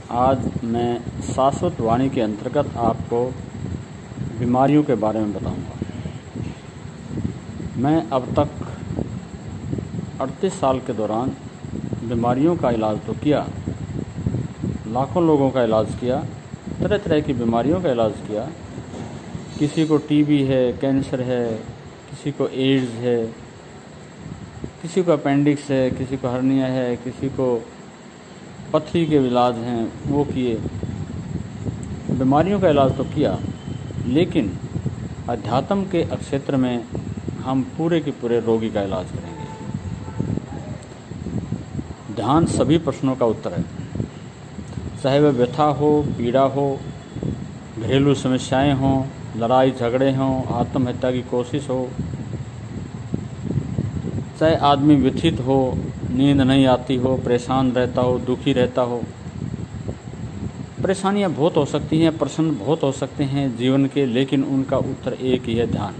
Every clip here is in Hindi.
आज मैं शाश्वत वाणी के अंतर्गत आपको बीमारियों के बारे में बताऊंगा। मैं अब तक 38 साल के दौरान बीमारियों का इलाज तो किया, लाखों लोगों का इलाज किया, तरह तरह की बीमारियों का इलाज किया। किसी को टीबी है, कैंसर है, किसी को एड्स है, किसी को अपेंडिक्स है, किसी को हर्निया है, किसी को पथरी के इलाज हैं वो किए। बीमारियों का इलाज तो किया, लेकिन अध्यात्म के क्षेत्र में हम पूरे के पूरे रोगी का इलाज करेंगे। ध्यान सभी प्रश्नों का उत्तर है, चाहे वह व्यथा हो, पीड़ा हो, घरेलू समस्याएं हों, लड़ाई झगड़े हों, आत्महत्या की कोशिश हो, चाहे आदमी व्यथित हो, नींद नहीं आती हो, परेशान रहता हो, दुखी रहता हो। परेशानियां बहुत हो सकती हैं, प्रश्न बहुत हो सकते हैं जीवन के, लेकिन उनका उत्तर एक ही है, ध्यान।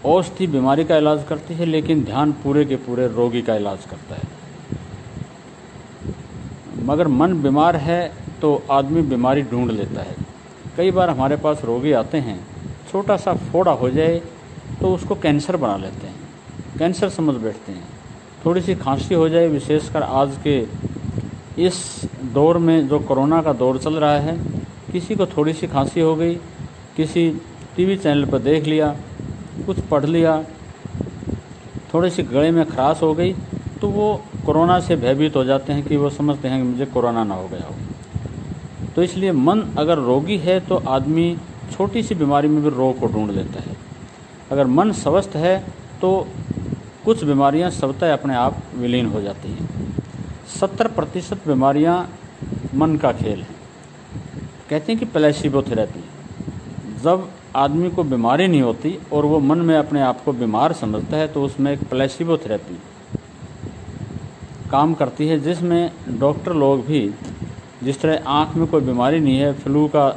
औषधि बीमारी का इलाज करती है, लेकिन ध्यान पूरे के पूरे रोगी का इलाज करता है। मगर मन बीमार है तो आदमी बीमारी ढूंढ लेता है। कई बार हमारे पास रोगी आते हैं, छोटा सा फोड़ा हो जाए तो उसको कैंसर बना लेते हैं, कैंसर समझ बैठते हैं। थोड़ी सी खांसी हो जाए, विशेषकर आज के इस दौर में जो कोरोना का दौर चल रहा है, किसी को थोड़ी सी खांसी हो गई, किसी टीवी चैनल पर देख लिया, कुछ पढ़ लिया, थोड़ी सी गले में खराश हो गई, तो वो कोरोना से भयभीत हो जाते हैं कि वो समझते हैं कि मुझे कोरोना ना हो गया हो। तो इसलिए मन अगर रोगी है तो आदमी छोटी सी बीमारी में भी रोग को ढूंढ लेता है। अगर मन स्वस्थ है तो कुछ बीमारियां स्वतः अपने आप विलीन हो जाती हैं। 70% बीमारियां मन का खेल है। कहते हैं कि प्लेसिबो थेरेपी, जब आदमी को बीमारी नहीं होती और वो मन में अपने आप को बीमार समझता है तो उसमें एक प्लेसिबो थेरेपी काम करती है, जिसमें डॉक्टर लोग भी, जिस तरह आँख में कोई बीमारी नहीं है, फ्लू का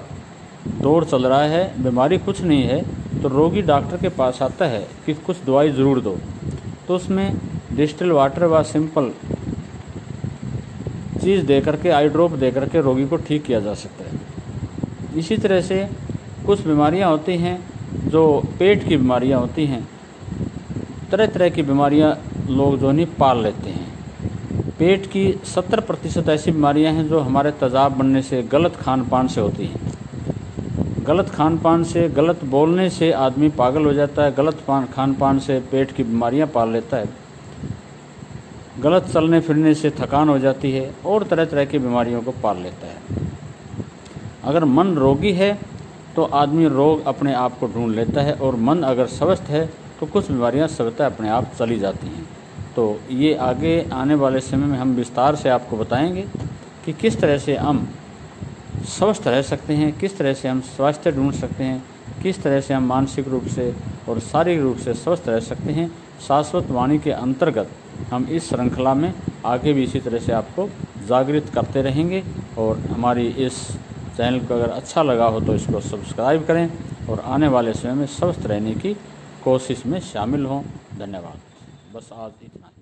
दौर चल रहा है, बीमारी कुछ नहीं है, तो रोगी डॉक्टर के पास आता है कि कुछ दवाई ज़रूर दो, तो उसमें डिस्टिल वाटर व सिंपल चीज़ दे करके, आई ड्रॉप दे करके रोगी को ठीक किया जा सकता है। इसी तरह से कुछ बीमारियां होती हैं जो पेट की बीमारियां होती हैं, तरह तरह की बीमारियां लोग जो नहीं पाल लेते हैं। पेट की 70% ऐसी बीमारियां हैं जो हमारे तेजाब बनने से, गलत खान पान से होती हैं। गलत खान पान से, गलत बोलने से आदमी पागल हो जाता है, गलत खान पान से पेट की बीमारियां पाल लेता है, गलत चलने फिरने से थकान हो जाती है और तरह तरह की बीमारियों को पाल लेता है। अगर मन रोगी है तो आदमी रोग अपने आप को ढूंढ लेता है, और मन अगर स्वस्थ है तो कुछ बीमारियां स्वतः अपने आप चली जाती हैं। तो ये आगे आने वाले समय में हम विस्तार से आपको बताएंगे कि किस तरह से हम स्वस्थ रह सकते हैं, किस तरह से हम स्वास्थ्य ढूंढ सकते हैं, किस तरह से हम मानसिक रूप से और शारीरिक रूप से स्वस्थ रह सकते हैं। शाश्वत वाणी के अंतर्गत हम इस श्रृंखला में आगे भी इसी तरह से आपको जागृत करते रहेंगे। और हमारी इस चैनल को अगर अच्छा लगा हो तो इसको सब्सक्राइब करें और आने वाले समय में स्वस्थ रहने की कोशिश में शामिल हों। धन्यवाद। बस आज इतना।